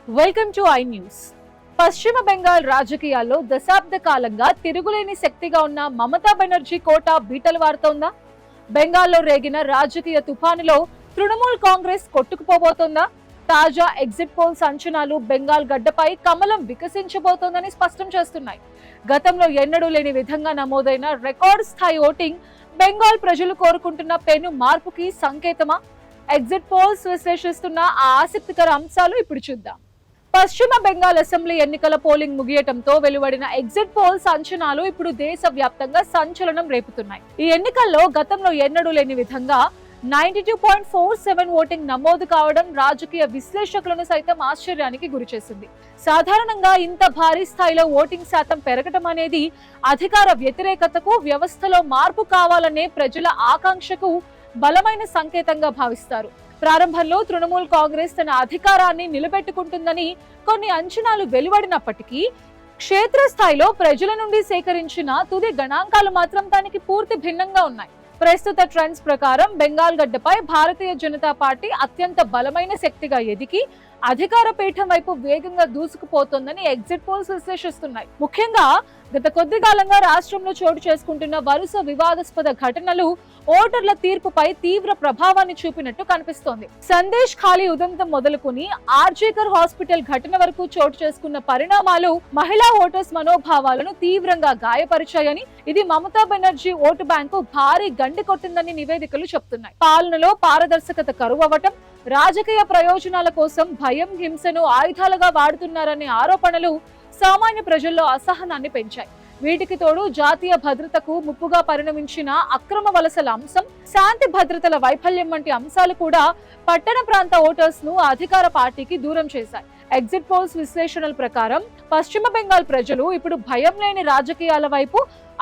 Welcome to I news. పశ్చిమ బెంగాల్ రాజకీయాల్లో దశాబ్ద కాలంగా తిరుగులేని శక్తిగా ఉన్న మమతా బెనర్జీ కోట బీటలు వారుతోందా? బెంగాల్లో రేగిన రాజకీయ తుఫానులో తృణమూల్ కాంగ్రెస్ కొట్టుకుపోబోతోందా? తాజా ఎగ్జిట్ పోల్స్ అంచనాలు బెంగాల్ గడ్డపై కమలం వికసించబోతోందని స్పష్టం చేస్తున్నాయి. గతంలో ఎన్నడూ లేని విధంగా నమోదైన రికార్డ్ స్థాయి ఓటింగ్ బెంగాల్ ప్రజలు కోరుకుంటున్న పెను మార్పుకి సంకేతమా? ఎగ్జిట్ పోల్స్ విశ్లేషిస్తున్న ఆ ఆసక్తికర అంశాలు ఇప్పుడు చూద్దాం. పశ్చిమ బెంగాల్ అసెంబ్లీ ఎన్నికల పోలింగ్ ముగియటంతో వెలువడిన ఎగ్జిట్ పోల్స్ అంచనాలు ఇప్పుడు దేశవ్యాప్తంగా సంచలనం రేపుతున్నాయి. ఈ ఎన్నికల్లో గతంలో ఎన్నడూ లేని విధంగా 92.47 ఓటింగ్ నమోదు కావడం రాజకీయ విశ్లేషకులను సైతం ఆశ్చర్యానికి గురిచేసింది. సాధారణంగా ఇంత భారీ స్థాయిలో ఓటింగ్ శాతం పెరగటం అనేది అధికార వ్యతిరేకతకు, వ్యవస్థలో మార్పు కావాలనే ప్రజల ఆకాంక్షకు బలమైన సంకేతంగా భావిస్తారు. ప్రారంభంలో తృణమూల్ కాంగ్రెస్ తన అధికారాన్ని నిలబెట్టుకుంటుందని కొన్ని అంచనాలు వెలువడినప్పటికీ క్షేత్రస్థాయిలో ప్రజల నుండి సేకరించిన తుది గణాంకాలు మాత్రం దానికి పూర్తి భిన్నంగా ఉన్నాయి. ప్రస్తుత ట్రెండ్స్ ప్రకారం బెంగాల్ గడ్డపై భారతీయ జనతా పార్టీ అత్యంత బలమైన శక్తిగా ఎదిగి అధికార పీఠం వైపు వేగంగా దూసుకుపోతోందని ఎగ్జిట్ పోల్స్ విశ్లేషిస్తున్నాయి. ముఖ్యంగా గత కొద్ది కాలంగా రాష్ట్రంలో చోటు చేసుకుంటున్న వరుస వివాదాస్పద ఘటనలు ఓటర్ల తీర్పుపై తీవ్ర ప్రభావాన్ని చూపినట్టు కనిపిస్తోంది. సందేశ్ ఖాళీ ఉదంతం మొదలుకుని ఆర్జీకర్ హాస్పిటల్ ఘటన వరకు చోటు చేసుకున్న పరిణామాలు మహిళా ఓటర్స్ మనోభావాలను తీవ్రంగా గాయపరిచాయని, ఇది మమతా బెనర్జీ ఓటు బ్యాంకు భారీ గండి కొట్టిందని నివేదికలు చెప్తున్నాయి. పాలనలో పారదర్శకత కరువవటం, రాజకీయ ప్రయోజనాల కోసం భయం, హింసను ఆయుధాలుగా వాడుతున్నారనే ఆరోపణలు సామాన్య ప్రజల్లో అసహనాన్ని పెంచాయి. వీటికి తోడు జాతీయ భద్రతకు ముప్పుగా పరిణమించిన అక్రమ వలసల అంశం, శాంతి భద్రతల వైఫల్యం వంటి అంశాలు కూడా పట్టణ ప్రాంత ఓటర్స్ ను అధికార పార్టీకి దూరం చేశాయి. ఎగ్జిట్ పోల్స్ విశ్లేషణల ప్రకారం పశ్చిమ బెంగాల్ ప్రజలు ఇప్పుడు భయం లేని రాజకీయాల వైపు,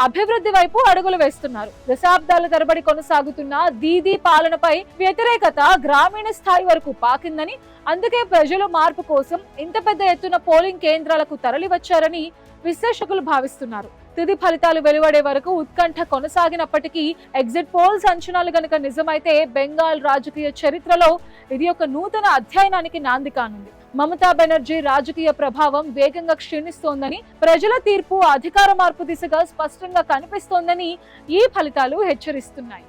అభివృద్ధి వైపు అడుగులు వేస్తున్నారు. దశాబ్దాల తరబడి కొనసాగుతున్న దీదీ పాలనపై వ్యతిరేకత గ్రామీణ స్థాయి వరకు పాకిందని, అందుకే ప్రజలు మార్పు కోసం ఇంత పెద్ద ఎత్తున పోలింగ్ కేంద్రాలకు తరలివచ్చారని విశ్లేషకులు భావిస్తున్నారు. తుది ఫలితాలు వెలువడే వరకు ఉత్కంఠ కొనసాగినప్పటికీ ఎగ్జిట్ పోల్స్ అంచనాలు గనుక నిజమైతే బెంగాల్ రాజకీయ చరిత్రలో ఇది ఒక నూతన అధ్యయనానికి నాంది కానుంది. మమతా బెనర్జీ రాజకీయ ప్రభావం వేగంగా క్షీణిస్తోందని, ప్రజల తీర్పు అధికార మార్పు దిశగా స్పష్టంగా కనిపిస్తోందని ఈ ఫలితాలు హెచ్చరిస్తున్నాయి.